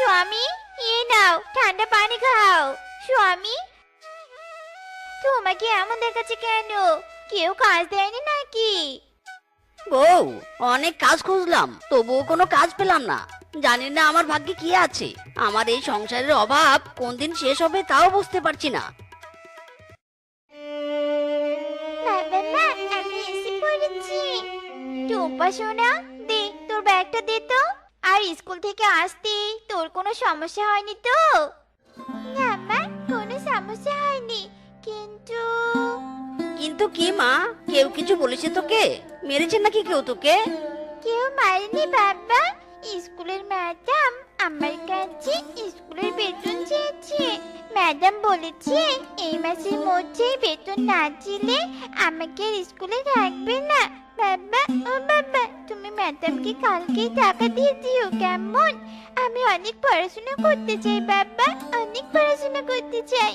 স্বামী, নাও ঠান্ডা পানি খাও। স্বামী, তোমাকে এমন দেখাচ্ছে কেন? কেউ কাজ দেয়নি নাকি? বউ, অনেক কাজ খুঁজলাম, তবুও কোনো কাজ পেলাম না। জানি না আমার ভাগ্যে কি আছে। আমার এই সংসারের অভাব কোন দিন শেষ হবে তাও বুঝতে পারছি না। বাবা মা, আমি এসে পড়েছি। টুম্পা সোনা, দে তোর ব্যাগটা দে তো। আর স্কুল থেকে আসতে তোর কোনো সমস্যা হয়নি তো? না মা, কোনো সমস্যা হয়নি, কিন্তু কিন্তু কি মা, কেউ কিছু বলেছে তোকে? মেরেছে নাকি কেউ তোকে? কেউ মারেনি বাবা। স্কুলের ম্যাডাম আমার কাছে স্কুলের বেতন চেয়েছে। ম্যাডাম বলেছে এই মাসের মধ্যে বেতন না দিলে আমাকে আর স্কুলে রাখবে না। বাবা, ও বাবা, তুমি ম্যাডামকে কালকেই টাকা দিয়ে দিও কেমন? আমি অনেক পড়াশোনা করতে চাই বাবা, অনেক পড়াশোনা করতে চাই।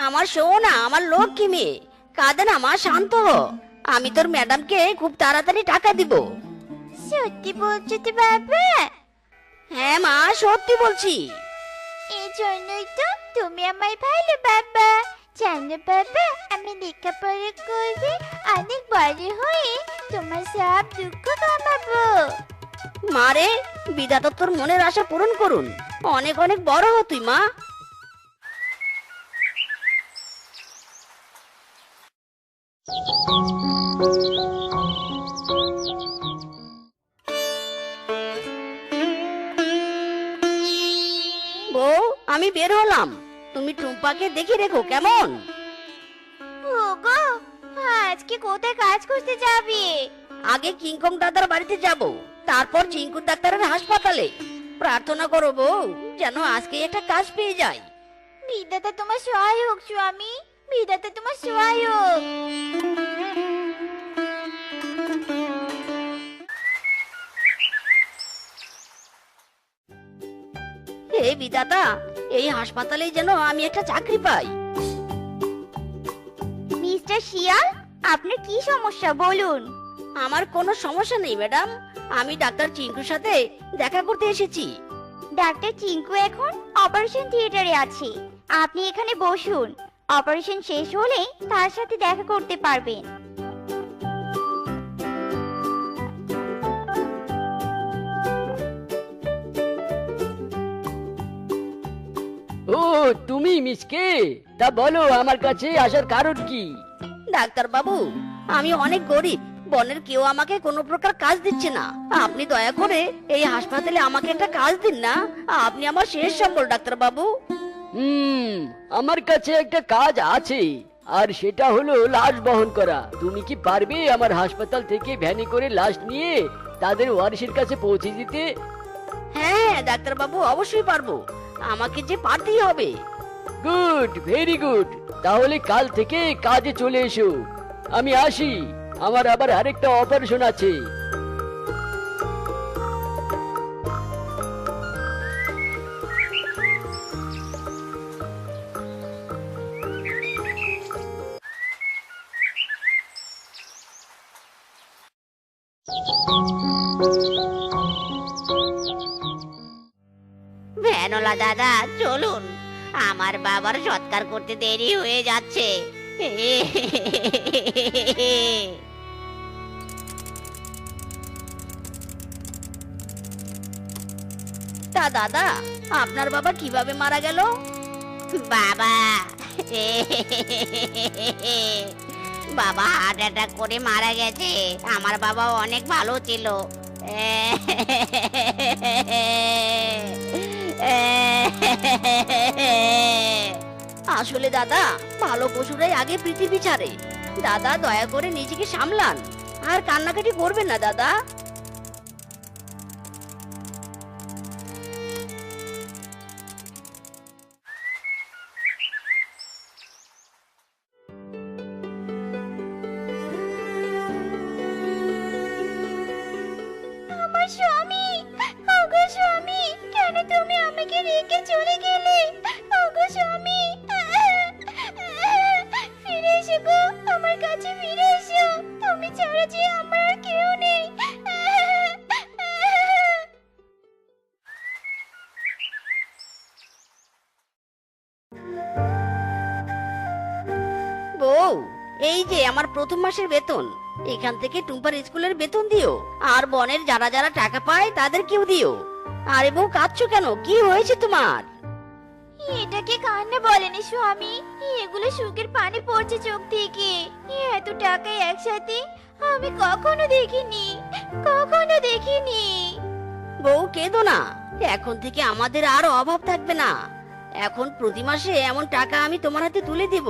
আমার সোনা, আমার লক্ষ্মী মেয়ে, কাঁদে না মা, শান্ত হ। আমি তোর ম্যাডামকে খুব তাড়াতাড়ি টাকা দিব। সত্যি বলছো তো বাবা? হ্যাঁ মা, সত্যি বলছি। এই জন্যই তো তুমি আমার ভালো বাবা। জানো বাবা, আমি লেখাপড়া করে অনেক বড় হয়ে তোমার সব দুঃখ কমাবো। মারে, বিধাতা তোর মনের আশা পূরণ করুন। অনেক অনেক বড় হ তুই মা। বউ, আমি বের হলাম। তুমি টুম্পাকে দেখে রেখো কেমন? ওগো, আজকে কোথায় কাজ করতে যাবে? আগে কিংকং দাদার বাড়িতে যাব, তারপর চিঙ্কুর ডাক্তারের হাসপাতালে। প্রার্থনা করো বউ, যেন আজকে একটা কাজ পেয়ে যাই। বিধাতা তোমার সহায় হোক স্বামী, বিধাতা তোমার সহায় হোক। হে বিধাতা, এই হাসপাতালেই যেন আমি একটা চাকরি পাই। মিস্টার শিয়াল, আপনার কি সমস্যা বলুন? আমার কোনো সমস্যা নেই ম্যাডাম, আমি ডাক্তার চিঙ্কুর সাথে দেখা করতে এসেছি। ডাক্তার চিঙ্কু এখন অপারেশন থিয়েটারে আছে। আপনি এখানে বসুন, অপারেশন শেষ হলে তার সাথে দেখা করতে পারবেন। ও, তুমি মিসকে? তা বলো, আমার কাছে আসার কারণ কি? ডাক্তার বাবু, আমি অনেক গরিব, বনের কেউ আমাকে কোনো প্রকার কাজ দিচ্ছে না। আপনি দয়া করে এই হাসপাতালে আমাকে একটা কাজ দিন না। আপনি আমার শেষ সম্বল ডাক্তার বাবু। আমার কাছে একটা কাজ আছে, আর সেটা হলো লাশ বহন করা। তুমি কি পারবে আমার হাসপাতাল থেকে ভ্যানে করে লাশ নিয়ে তাদের ওয়ারিশের কাছে পৌঁছে দিতে? হ্যাঁ ডাক্তার বাবু, অবশ্যই পারবো। আমাকে যে পারতেই হবে। Good, very good. তাহলে কাল থেকে কাজে চলে এসো। আমি আসি, আমার আবার আরেকটা অপারেশন আছে। ভ্যানওয়ালা দাদা, চলুন, আমার বাবার সৎকার করতে দেরি হয়ে যাচ্ছে। তা দাদা, আপনার বাবা কিভাবে মারা গেল? বাবা বাবা হার্ট অ্যাটাক করে মারা গেছে। আমার বাবা অনেক ভালো ছিল। আসলে দাদা, ভালো পশুরাই আগে পৃথিবী ছাড়ে। দাদা, দয়া করে নিজেকে সামলান, আর কান্নাকাটি করবেন না দাদা। আমার স্বামী, ওগো স্বামী, কেন তুমি আমাকে রেখে চলে গেলে? ওগো স্বামী, ফিরে এসো গো, আমার কাছে ফিরে এসো। তুমি ছাড়া যে আমার আর কেউ নেই। এই যে আমার প্রথম মাসের বেতন, এখান থেকে টুম্পার স্কুলের বেতন দিও, আর বনের যারা যারা টাকা পায় তাদেরকেও দিও। আরে বউ, কাঁদছো কেন? কি হয়েছে তোমার? এটাকে কান্না বলেনি স্বামী, এগুলো সুখের পানি পড়ছে চোখ থেকে। এত টাকা একসাথে আমি কখনো দেখিনি, কখনো দেখিনি। বউ, কেঁদো না। এখন থেকে আমাদের আর অভাব থাকবে না। এখন প্রতি মাসে এমন টাকা আমি তোমার হাতে তুলে দিব,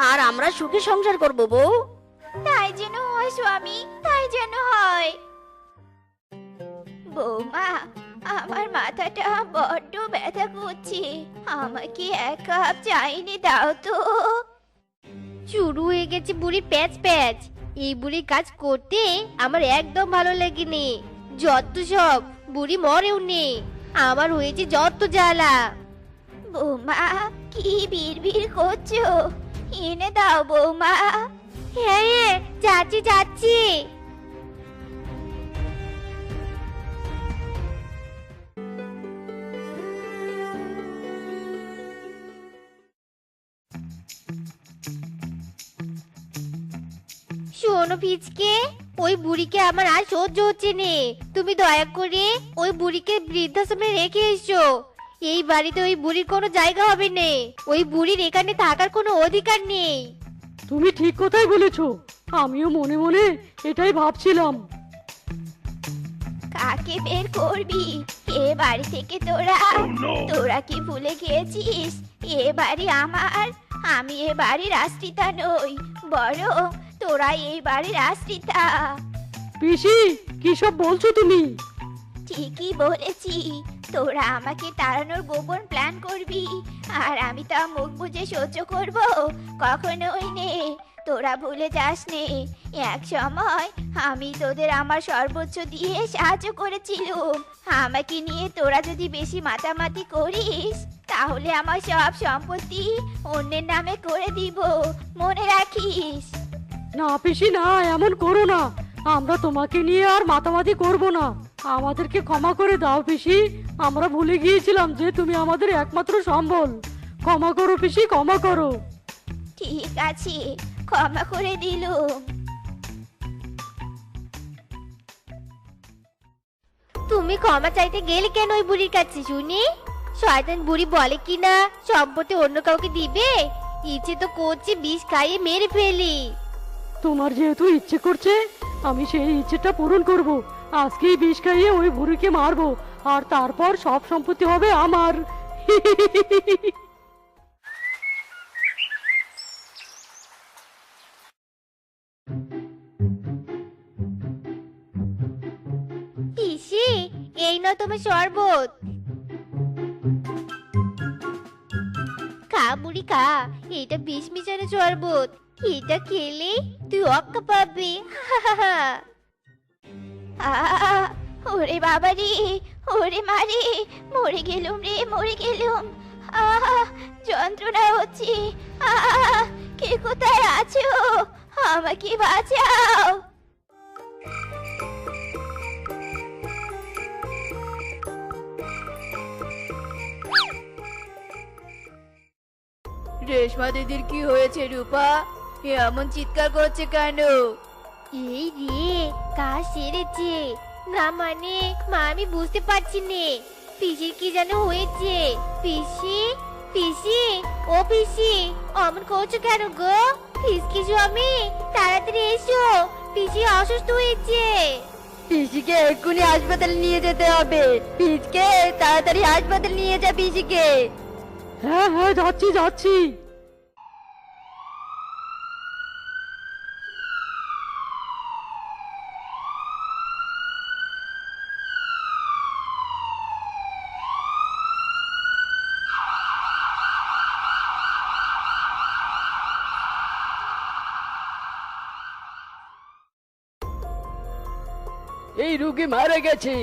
আর আমরা সুখে সংসার করব বউ। তাই যেন হয় স্বামী, তাই যেন হয়। বৌমা, আমার মাথাটা বড্ড ব্যথা করছে, আমাকে এক কাপ চা এনে দাও তো। শুরু হয়ে গেছে বুড়ির প্যাচ প্যাচ। এই বুড়ির কাজ করতে আমার একদম ভালো লাগেনি। যত সব, বুড়ি মরেও নেই, আমার হয়েছে যত জ্বালা। বৌমা, কি বিড়বিড় করছো? এনে দাও বৌমা। হ্যাঁ হ্যাঁ, যাচ্ছি যাচ্ছি। শোনো পিচকে, ওই বুড়িকে আমার আর সহ্য হচ্ছে নে। তুমি দয়া করে ওই বুড়িকে বৃদ্ধাশ্রমে রেখে এসো। এই বাড়িতে ওই বুড়ির কোনো জায়গা হবে না। ওই বুড়ির এখানে থাকার কোনো অধিকার নেই। তুমি ঠিক কথাই বলেছো, আমিও মনে মনে এটাই ভাবছিলাম। কাকে বের করবি এ বাড়ি থেকে তোরা? তোরা কি ভুলে গিয়েছিস এ বাড়ি আমার? আমি এ বাড়ির আশ্রিতা নই, বরং তোরা এই বাড়ির আশ্রিতা। পিসি, কি সব বলছো তুমি? ঠিকই বলেছি, তোরা আমাকে তাড়ানোর গোপন প্ল্যান করবি, আর আমি তা মুখ বুজে সহ্য করব? কখনোই নে। তোরা ভুলে যাস নে, এক সময় আমি তোদের আমার সর্বোচ্চ দিয়ে সাহায্য করেছিলুম। আমাকে নিয়ে তোরা যদি বেশি মাতামাতি করিস, তাহলে আমার সব সম্পত্তি অন্যের নামে করে দিব, মনে রাখিস। না পিসি, না, এমন করো না। আমরা তোমাকে নিয়ে আর মাতামাতি করব না। আমাদেরকে ক্ষমা করে দাও পিসি, আমরা ভুলে গিয়েছিলাম যে তুমি আমাদের একমাত্র সম্বল। ক্ষমা করো পিসি, ক্ষমা করো। ঠিক আছে, ক্ষমা করে দিলুম। তুমি ক্ষমা চাইতে গেলে কেন ওই বুড়ির কাছে শুনি? শয়তান বুড়ি বলে কিনা সম্পত্তি অন্য কাউকে দিবে। ইচ্ছে তো করছে বিষ খাইয়ে মেরে ফেলি। তোমার যেহেতু ইচ্ছে করছে, আমি সেই ইচ্ছেটা পূরণ করব। আজকেই বিষ খাইয়ে ওই বুড়িকে মারবো, আর তারপর সব সম্পত্তি হবে আমার। পিসি, এই না তোমার শরবত। খা বুড়ি খা, এটা বিষ মিশানো শরবত। এটা খেলে তুই অক্কা পাবি। আহ, ওরে বাবা রে, ওরে মারে, মরে গেলুম রে, মরে গেলুম। যন্ত্রণা হচ্ছে। কে কোথায় আছো? আমাকে বাঁচাও। রেশমা দিদির কি হয়েছে রূপা? এমন চিৎকার করছে কেন? এই রে, কাজ সেরেছে না, মানে মা আমি বুঝতে পারছি নে। পিসির কি যেন হয়েছে। পিসি, পিসি, ও পিসি, অমন করছো কেন গো? পিসকি স্বামী, তাড়াতাড়ি এসো, পিসি অসুস্থ হয়েছে। পিসিকে এক্ষুনি হাসপাতালে নিয়ে যেতে হবে। পিসকে তাড়াতাড়ি হাসপাতালে নিয়ে যা পিসিকে। হ্যাঁ হ্যাঁ, যাচ্ছি যাচ্ছি। এই রোগী মারা গেছে,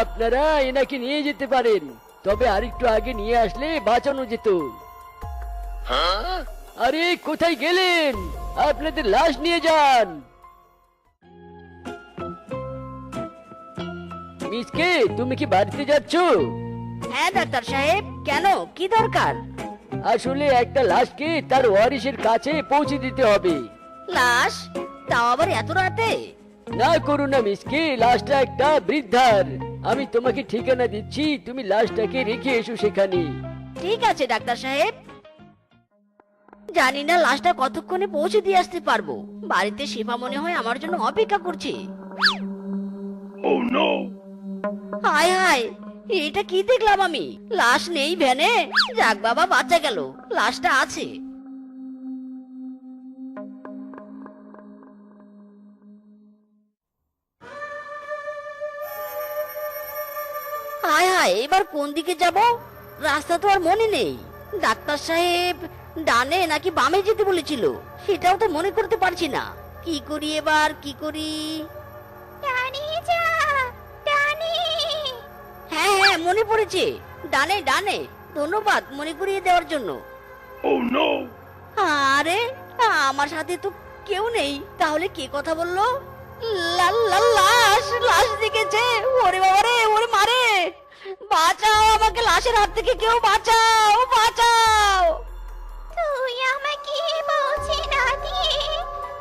আপনারা এনাকে নিয়ে যেতে পারেন, তবে আরেকটু আগে নিয়ে আসলে বাঁচানো যেত। আরে কোথায় গেলেন? আপনাদের লাশ নিয়ে যান। মিসকে, তুমি কি বাড়িতে যাচ্ছ? হ্যাঁ ডাক্তার সাহেব, কেন, কি দরকার? আসলে একটা লাশকে তার ওয়ারিশের কাছে পৌঁছে দিতে হবে। লাশ? তাও আবার এত রাতে? না করো না মিসকে, লাশটা একটা বৃদ্ধার। আমি তোমাকে ঠিকানা দিচ্ছি, তুমি লাশটাকে রেখে এসো সেখানে। ঠিক আছে ডাক্তার সাহেব। জানি না লাশটা কতক্ষণে পৌঁছে দিয়ে আসতে পারবো। বাড়িতে শিফা মনে হয় আমার জন্য অপেক্ষা করছে। হায় হায়, এটা কি দেখলাম আমি? লাশ নেই ভ্যানে। যাক বাবা, বাচ্চা গেল, লাশটা আছে। হায় হায়, এবার কোন দিকে যাব? রাস্তা তো আর মনে নেই। ডাক্তার সাহেব ডানে নাকি বামে যেতে বলেছিল, সেটাও তো মনে করতে পারছি না। কি করি এবার, কি করি? ডানে যা, ডানে। হ্যাঁ হ্যাঁ, মনে পড়েছে, ডানে ডানে। ধন্যবাদ মনে করিয়ে দেওয়ার জন্য। আরে আমার সাথে তো কেউ নেই, তাহলে কে কথা বললো? লাশ, লাশ দেখেছে। ওরে বাবা রে, ওরে মারে, বাঁচাও আমাকে, লাশের হাত থেকে কেউ বাঁচাও, বাঁচাও। তুই আমাকে পৌঁছে না দিয়ে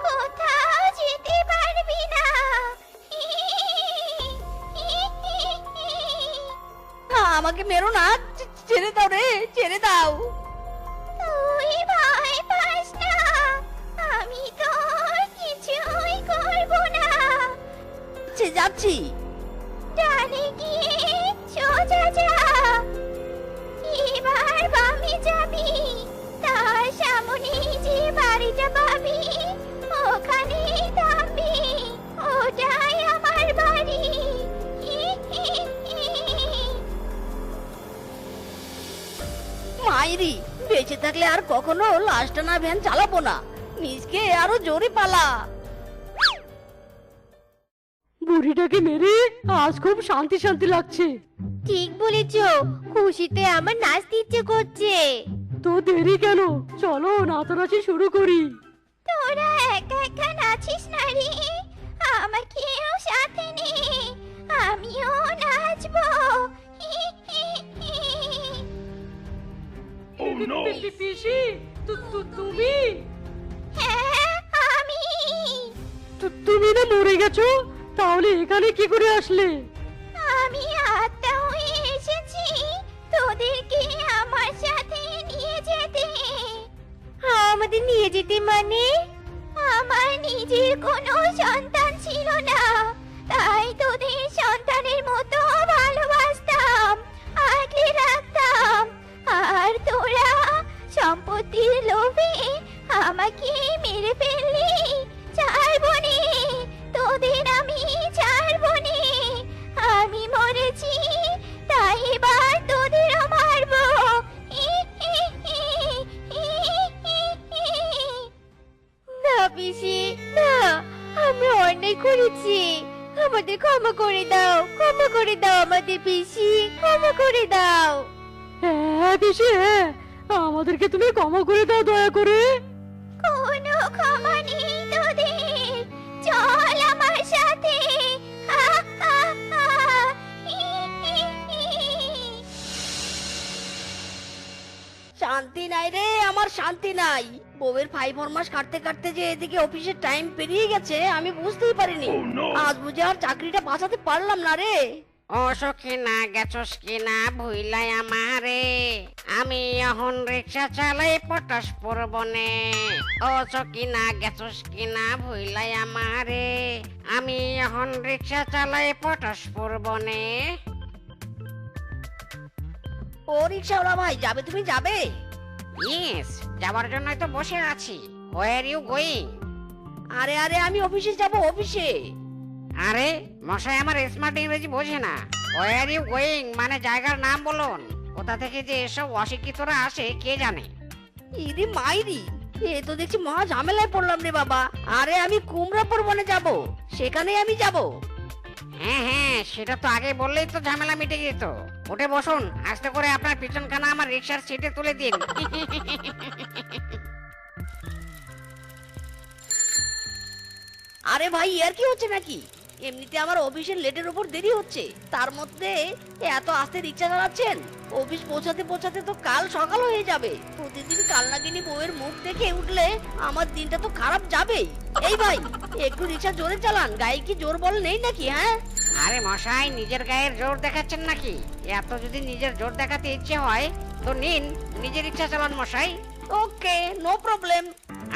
কোথাও যেতে পারবি না। আমাকে মেরো না, ছেড়ে দাও রে, ছেড়ে দাও। তুই ভয় পাস না, আমি তোর কিছুই করব না। যাচ্ছি। ডানে গিয়ে সোজা যা, এবার বামে যাবি, তার সামনে যে বাড়িটা পাবি ওখানে থামবি, ওটাই আমার বাড়ি। মাইরি, বেঁচে থাকলে আর কখনো লাশটা না ভ্যান চালাবো না। নিজকে আরো জোরে পালা। বুড়িটাকে মেরে আজ খুব শান্তি শান্তি লাগছে। ঠিক বলেছো, খুশিতে আমার নাচতে ইচ্ছে করছে। তো দেরি কেন, চলো নাচানাচি শুরু করি। তোরা একা একা নাচিস না রে, আমাকেও সাথে নে, আমিও নাচবো। পিসি, তুমি? হ্যাঁ আমি। তুমি না মরে গেছো, তাহলে এখানে কি করে আসলে? আমি আত্মা হয়ে এসেছি তোদেরকে আমার সাথে নিয়ে যেতে। আমাদের নিয়ে যেতে মানে? আমার নিজের কোনো সন্তান ছিল না, তাই তোদের সন্তানের মতো ভালোবাসতাম, আগলে রাখতাম। আর তোরা সম্পত্তির লোভে আমাকে মেরে ফেললি, ছাড়বো নে, তোদের আমি ছাড়বো নে। আমি মরেছি, তাই এবার তোদেরও মারবো। না পিসি, না, আমরা অন্যায় করেছি, আমাদের ক্ষমা করে দাও, ক্ষমা করে দাও আমাদের পিসি, ক্ষমা করে দাও। হ্যাঁ পিসি, হ্যাঁ, আমাদেরকে তুমি ক্ষমা করে দাও দয়া করে। কোনো ক্ষমা নেই তোদের, চল আমার সাথে। হা, হা, হা। শান্তি নাই রে, আমার শান্তি নাই। বউয়ের 5 মাস কাটতে কাটতে যে এদিকে অফিসের টাইম পেরিয়ে গেছে আমি বুঝতেই পারিনি। আজ বুঝে আর চাকরিটা বাঁচাতে পারলাম না রে। ও সখিনা গেছস কিনা ভুইলাই আমারে, আমি এখন রিক্সা চালাই পটাশপুর বনে। ও সখিনা গেছস কিনা ভুইলাই আমারে, আমি এখন রিক্সা চালাই পটাশপুর বনে। ও রিক্সাওয়ালা ভাই, যাবে? তুমি যাবে? ইয়েস, যাবার জন্যই তো বসে আছি। Where you going? আরে আরে, আমি অফিসে যাব, অফিসে। আরে মশাই আমার স্মার্ট ইংরেজি বোঝে না। হোয়ার ইউ গোয়িং মানে জায়গার নাম বলুন। কোথা থেকে যে এসব অশিক্ষিতরা আসে কে জানে। ইরে মাইরি, এ তো দেখছি মহা ঝামেলায় পড়লাম রে বাবা। আরে আমি কুমড়াপুর বনে যাব, সেখানেই আমি যাব। হ্যাঁ হ্যাঁ, সেটা তো আগে বললেই তো ঝামেলা মিটে যেত। উঠে বসুন, আস্তে করে আপনার পিছনখানা আমার রিক্সার সিটে তুলে দিন। আরে ভাই, আর কি হচ্ছে নাকি? এমনিতে আমার অফিসের লেটের উপর দেরি হচ্ছে, তার মধ্যে এত আস্তে রিক্সা চালাচ্ছেন। অফিস পৌঁছাতে পৌঁছাতে তো কাল সকাল হয়ে যাবে। প্রতিদিন কালনাগিনী বউয়ের মুখ দেখে উঠলে আমার দিনটা তো খারাপ যাবেই। এই ভাই, একটু রিক্সা জোরে চালান, গায়ে কি জোর বল নেই নাকি? হ্যাঁ, আরে মশাই, নিজের গায়ের জোর দেখাচ্ছেন নাকি? এত যদি নিজের জোর দেখাতে ইচ্ছে হয় তো নিন, নিজের রিক্সা চালান মশাই। ওকে, নো প্রবলেম।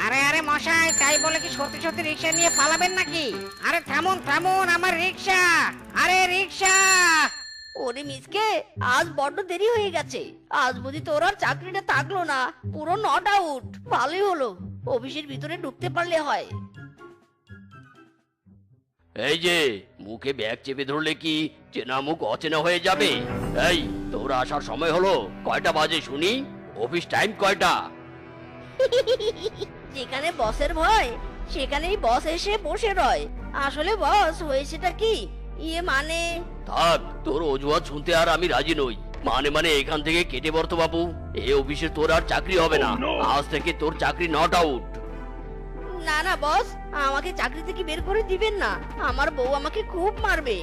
আরে আরে মশাই, তাই বলে কি সত্যি সত্যি রিক্সা নিয়ে পালাবেন নাকি? আরে থামুন থামুন, আমার রিক্সা! আরে রিক্সা! ওরে মিসকে, আজ বড্ড দেরি হয়ে গেছে। আজ বুঝি তোর আর চাকরিটা থাকলো না, পুরো নট আউট। ভালোই হলো, অফিসের ভিতরে ঢুকতে পারলে হয়। এই যে মুখে ব্যাগ চেপে ধরলে কি চেনা মুখ অচেনা হয়ে যাবে? এই, তোর আসার সময় হলো। কয়টা বাজে শুনি? অফিস টাইম কয়টা? যেখানে বসের ভয় সেখানেই বস এসে বসে রয়। আসলে বস হয়েছেটা কি, মানে থাক, তোর অজুহাত শুনতে আর আমি রাজি নই। মানে এখান থেকে কেটে বর্ত বাবু। এই অফিসে তোর আর চাকরি হবে না। আজ থেকে তোর চাকরি নট আউট। না না বস, আমাকে চাকরি থেকে বের করে দিবেন না। আমার বউ আমাকে খুব মারবে।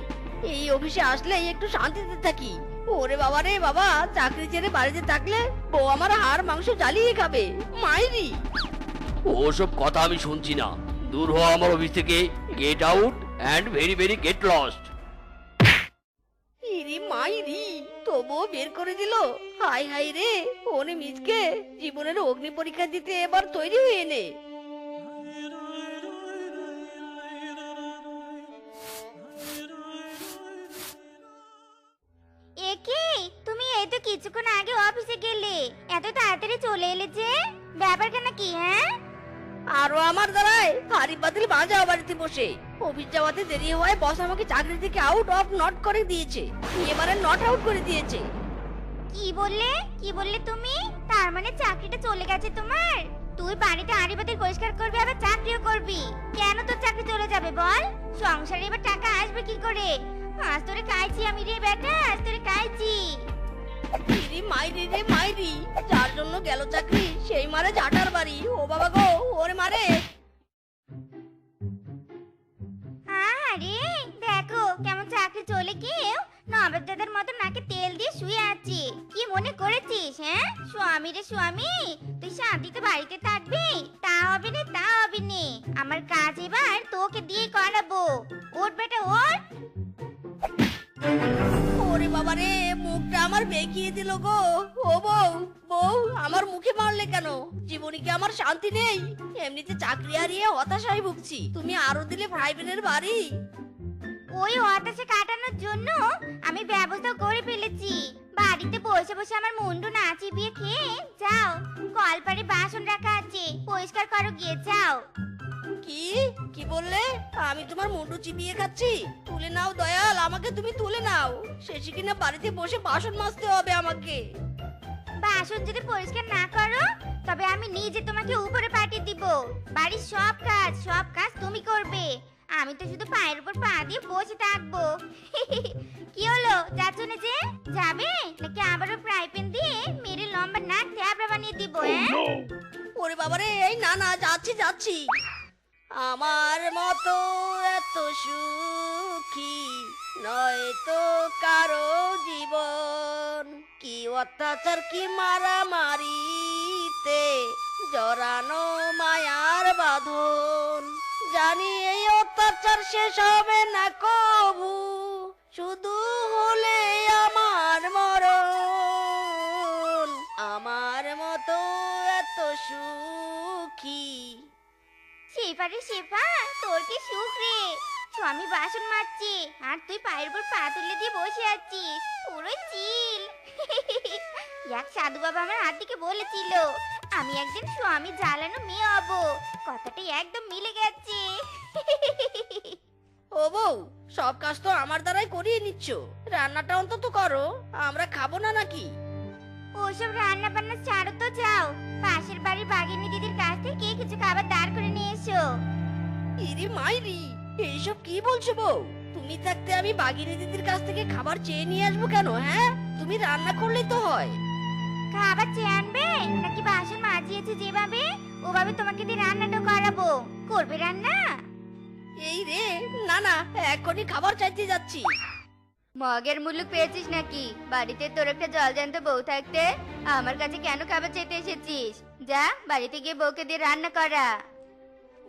এই অফিসে আসলে একটু শান্তিতে থাকি। ওরে বাবা রে বাবা, চাকরি ছেড়ে বাড়িতে থাকলে বউ আমার হাড় মাংস জ্বালিয়ে খাবে। মাইরি! ওসব কথা আমি শুনছি না। দূর হ আমার অফিস থেকে। Get out and very very get lost. ইরি মাইরি, তবুও বের করে দিল। হাই হাই রে, ওরে মিজকে, জীবনের অগ্নি পরীক্ষা দিতে এবার তৈরি হয়ে নে। একে, তুমি এই তো কিছুক্ষণ আগে অফিসে গেলে, এত তাড়াতাড়ি চলে এলে যে? ব্যাপারটা নাকি? হ্যাঁ, আরো আমার দ্বারায় হাড়ি পাতিল বাজাও বাড়িতে বসে। অফিস যাওয়াতে দেরি হওয়ায় বস আমাকে চাকরি থেকে আউট অফ নট করে দিয়েছে। এবারে নট আউট করে দিয়েছে। কি বললে? কি বললে তুমি? তার মানে চাকরিটা চলে গেছে তোমার? তুই বাড়িতে আড়িবাতি পরিষ্কার করবি, আবার চাকরিও করবি। কেন তোর চাকরি চলে যাবে বল? সংসারে এবার টাকা আসবে কি করে? আজ তোরে খাইছি আমি রে বেটা, আজ তোরে খাইছি। ইরি মাইরি রে মাইরি, যার জন্য গেল চাকরি সেই মারে ঝাটার বাড়ি। ও বাবা গো, ওরে মারে। আরে দেখো কেমন চাকরি চলে গিয়েও নবাব দাদার মতো নাকে তেল দিয়ে শুয়ে আছি। কি মনে করেছিস? হ্যাঁ, স্বামী রে স্বামী, তুই শান্তিতে বাড়িতে থাকবি? তা হবে না, তা হবে না। আমার কাজ এবার তোকে দিয়ে করাবো। ওঠ বেটা ওঠ। ওরে বাবা রে, মুখটা আমার বেঁকিয়ে দিল গো। ও বউ, বউ আমার মুখে মারলে কেন? জীবনে কি আমার শান্তি নেই? এমনিতে চাকরি হারিয়ে হতাশায় ভুগছি, তুমি আরো দিলে ভাই বোনের বাড়ি। ওই হতাশা কাটানোর জন্য আমি ব্যবস্থা করে ফেলেছি। বাড়িতে বসে বসে আমার মুন্ডু না চিবিয়ে খেয়ে যাও। কলপারে বাসন রাখা আছে, পরিষ্কার করো গিয়ে, যাও। কি কি বললে? আমি তোমার মুন্ডু চিবিয়ে খাচ্ছি? তুলে নাও দয়াল, আমাকে তুমি তুলে নাও। শেষে কিনা বাড়িতে বসে বাসন মাজতে হবে আমাকে। বাসন যদি পরিষ্কার না করো তবে আমি নিজে তোমাকে উপরে পাঠিয়ে দিব। বাড়ির সব কাজ তুমি করবে। আমি তো শুধু পায়ের উপর পা দিয়ে বসে থাকবো। কি হলো, যাচ্ছ না যে? যাবে নাকি আবারও ফ্রাই প্যান দিয়ে মেরে লম্বা নাক থ্যাবড়া বানিয়ে দিব? ওরে বাবারে, এই না না, যাচ্ছি যাচ্ছি। আমার মতো এত সুখী নয় তো কারো জীবন, কি অত্যাচার কি মারামারিতে জড়ানো মায়ার বাঁধন। জানি এই অত্যাচার শেষ হবে না কবু, শুধু হলে আমার মরণ। আমার মতো এত সুখী। শেফা রে শেফা, তোর কি সুখ রে। স্বামী বাসন মাজছে আর তুই পায়ের উপর পা তুলে দিয়ে বসে আছিস, পুরো চিল। এক সাধু বাবা আমার হাত থেকে বলেছিল আমি একদিন স্বামী জ্বালানো মেয়ে হব। কথাটা একদম মিলে গেছে। ও বউ, সব কাজ তো আমার দ্বারাই করিয়ে নিচ্ছ, রান্নাটা অন্তত করো, আমরা খাবো না নাকি? ওসব রান্না বান্না ছাড়ো তো, যাও পাশের বাড়ির বাগিনী দিদির কাছ থেকে কিছু খাবার দাঁড় করে নিয়ে এসো। ইরি মাইরি, এইসব কি বলছো বউ? তুমি থাকতে আমি বাগিনী দিদির কাছ থেকে খাবার চেয়ে নিয়ে আসবো কেন? হ্যাঁ, তুমি রান্না করলেই তো হয়। খাবার চেয়ে আনবে নাকি বাসন মাজিয়েছে যেভাবে ওভাবে তোমাকে দিয়ে রান্নাটা করাবো? করবে রান্না? এই রে, না না, এখনই খাবার চাইতে যাচ্ছি। মগের মুলুক পেয়েছিস নাকি? বাড়িতে তোর একটা জলজান্ত বউ থাকতে আমার কাছে কেন খাবার চাইতে এসেছিস? যা বাড়িতে গিয়ে বউকে দিয়ে রান্না করা।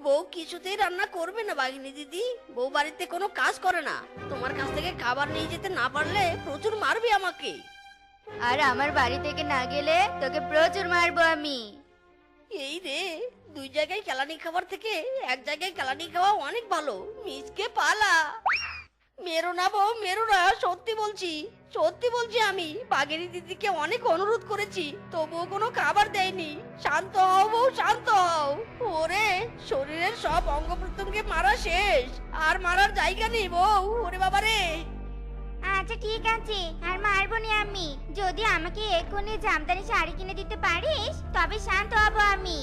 বউ কিছুতেই রান্না করবে না বাঘিনী দিদি, বউ বাড়িতে কোনো কাজ করে না। তোমার কাছ থেকে খাবার নিয়ে যেতে না পারলে প্রচুর মারবে আমাকে। আর আমার বাড়ি থেকে না গেলে তোকে প্রচুর মারবো আমি। এই রে, দুই জায়গায় কেলানি খাবার থেকে এক জায়গায় কেলানি খাওয়া অনেক ভালো। মিসকে পালা। মেরো না বউ, মেরো না, সত্যি বলছি, সত্যি বলছি। আমি বাঘিনী দিদিকে অনেক অনুরোধ করেছি, তবুও কোনো খাবার দেয়নি। শান্ত হও বউ, শান্ত হও। ওরে, শরীরের সব অঙ্গ প্রত্যঙ্গে মারা শেষ, আর মারার জায়গা নেই বউ। ওরে বাবা রে। আচ্ছা ঠিক আছে, আর মারবো না আমি। যদি আমাকে এক্ষুনি জামদানি শাড়ি কিনে দিতে পারিস তবে শান্ত হব আমি।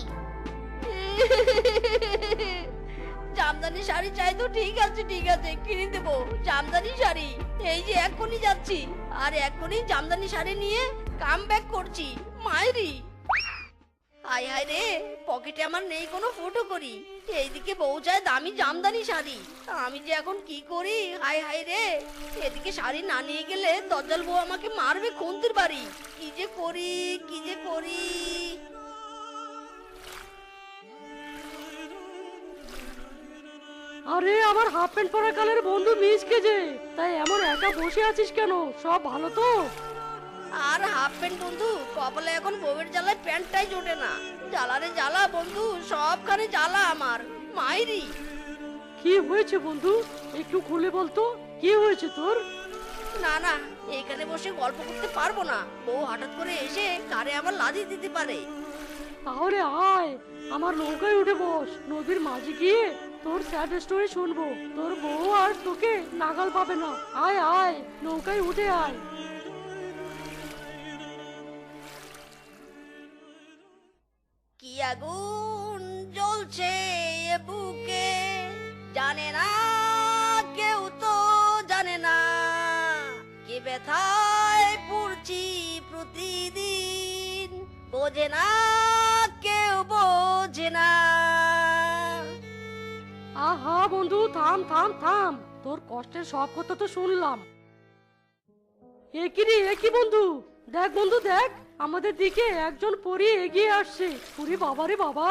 জামদানি শাড়ি চাই তো? ঠিক আছে ঠিক আছে, কিনে দেবো জামদানি শাড়ি। এই যে এক্ষুনি যাচ্ছি, আর এক্ষুনি জামদানি শাড়ি নিয়ে কাম ব্যাক করছি। মায়েরি, হায় হায় রে, পকেটে আমার নেই কোনো ফুটো করি, এইদিকে বউ চায় দামি জামদানি শাড়ি। আমি যে এখন কি করি, হায় হায় রে। এদিকে শাড়ি না নিয়ে গেলে দজ্জাল বউ আমাকে মারবে খুন্তির বাড়ি। কি যে করি, কি যে করি। আরে আমার হাফ প্যান্ট পরা কালের বন্ধু মিসকে যে, তাই এমন একা বসে আছিস কেন? সব ভালো তো? আর হাফ প্যান্ট বন্ধু, কপালে এখন বউয়ের জ্বালায় প্যান্টটাই জোটে না। জ্বালারে জ্বালা বন্ধু, সবখানে জ্বালা আমার। মাইরি, কি হয়েছে বন্ধু? একটু খুলে বলতো, কি হয়েছে তোর? না না, এখানে বসে গল্প করতে পারবো না। বউ হঠাৎ করে এসে কারে আমার লাথি দিতে পারে। তাহলে আয়, আমার নৌকায় উঠে বস, নদীর মাঝে গিয়ে তোর স্যাড স্টোরি শুনবো। তোর বউ আর তোকে নাগাল পাবে না। আয় আয়, নৌকায় উঠে আয়। কি আগুন জ্বলছে এ বুকে, জানে না কেউ, তো জানে না। কি ব্যথায় পুড়ছি প্রতিদিন, বোঝে না কেউ, বোঝে না। আহা বন্ধু, থাম থাম থাম, তোর কষ্টের সব কথা তো শুনলাম। একই বন্ধু, দেখ বন্ধু দেখ, আমাদের দিকে একজন পরী এগিয়ে আসছে। পুরি বাবারে বাবা!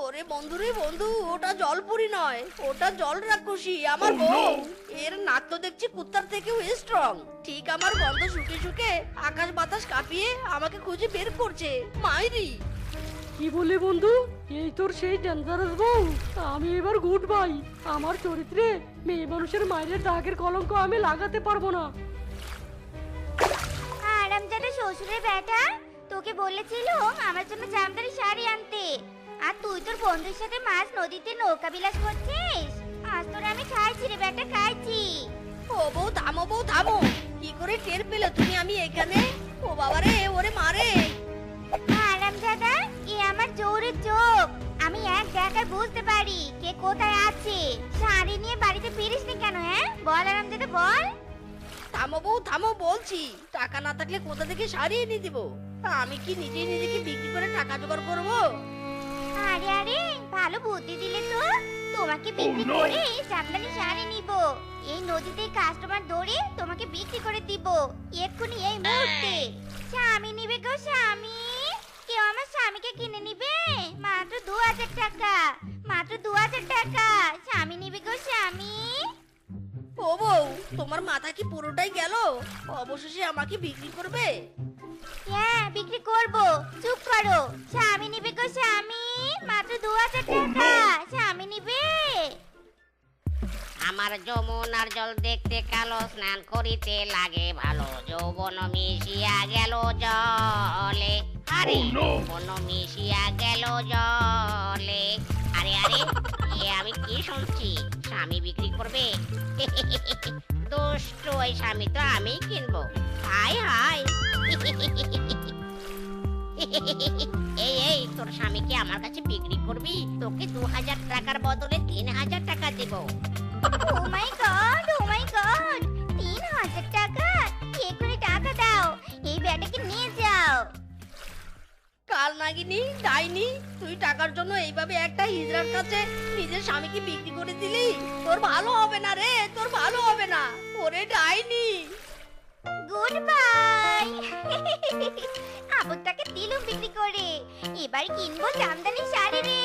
ওরে বন্ধু রে বন্ধু, ওটা জলপুরি নয়, ওটা জল রাক্ষসী, আমার বউ। এর নাক তো দেখছি কুত্তার থেকেও স্ট্রং। ঠিক আমার গন্ধ শুকে শুকে আকাশ বাতাস কাঁপিয়ে আমাকে খুঁজে বের করছে। মাইরি, কি বলি বন্ধু, এই তোর সেই ডেঞ্জারাস বউ? আমি এবার গুড বাই। আমার চরিত্রে মেয়ে মানুষের মায়ের দাগের কলঙ্ক আমি লাগাতে পারবো না। আরামজাদা শ্বশুরের বেটা, তোকে বলেছিল আমার জন্য জামদানি শাড়ি আনতে, আর তুই তোর বন্ধুর সাথে মাছ নদীতে নৌকা বিলাস করছিস। আজ তোর আমি খাইছি রে বেটা, খাইছি। ও বউ থামো, বউ থামো। কি করে টের পেলে তুমি আমি এখানে? ও বাবারে, ওরে মারে। আরামজাদা, এ আমার জোরের চোখ, আমি এক দেখায় বুঝতে পারি কে কোথায় আছে। শাড়ি নিয়ে বাড়িতে ফিরিসনি কেন? হ্যাঁ বল আরামজাদা, বল। থামো বউ থামো বলছি। টাকা না থাকলে কোথা থেকে শাড়ি এনে দিব? আমি কি নিজেই নিজেকে বিক্রি করে টাকা জোগাড় করবো? আরে আরে, ভালো বুদ্ধি দিলে তো। তোমাকে বিক্রি করে জামদানি শাড়ি নিব। এই নদীতে কাস্টমার ধরে তোমাকে বিক্রি করে দিব এক্ষুনি, এই মুহূর্তে। স্বামী নিবে গো স্বামী, কেউ আমার স্বামীকে কিনে নিবে? মাত্র 2000 টাকা, মাত্র 2000 টাকা। স্বামী নিবে গো স্বামী। ও বউ, তোমার মাথা কি পুরোটাই গেল? অবশেষে আমাকে বিক্রি করবে? হ্যাঁ বিক্রি করব, চুপ করো। স্বামী নিবে গো স্বামী, মাত্র 2000 টাকা। স্বামী নিবে। আমার যমুনার জল দেখতে কালো, স্নান করিতে লাগে ভালো। যৌবন মিশিয়া গেল জলে, আরে যৌবন মিশিয়া গেল জলে। আরে আরে, এ আমি কি শুনছি? স্বামী বিক্রি করবে? দুষ্ট ওই স্বামী তো আমি কিনবো। High high. এই এই, তোর স্বামীকে আমার কাছে বিক্রি করবি? তোকে 2000 টাকার বদলে 3000 টাকা দেবো। ও মাই গড, ও মাই গড, 3000 টাকা? এক্ষুনি টাকা দাও, এই ব্যাটাকে নিয়ে যাও। কাল নাগিনি ডাইনি, তুই টাকার জন্য এইভাবে একটা হিজড়ার কাছে নিজের স্বামীকে বিক্রি করে দিলি। তোর ভালো হবে না রে, তোর ভালো হবে না। ওরে ডাইনি। Good bye. আবুটাকে দিলুম বিক্রি করে, এবার কিনবো জামদানি শাড়ি রে।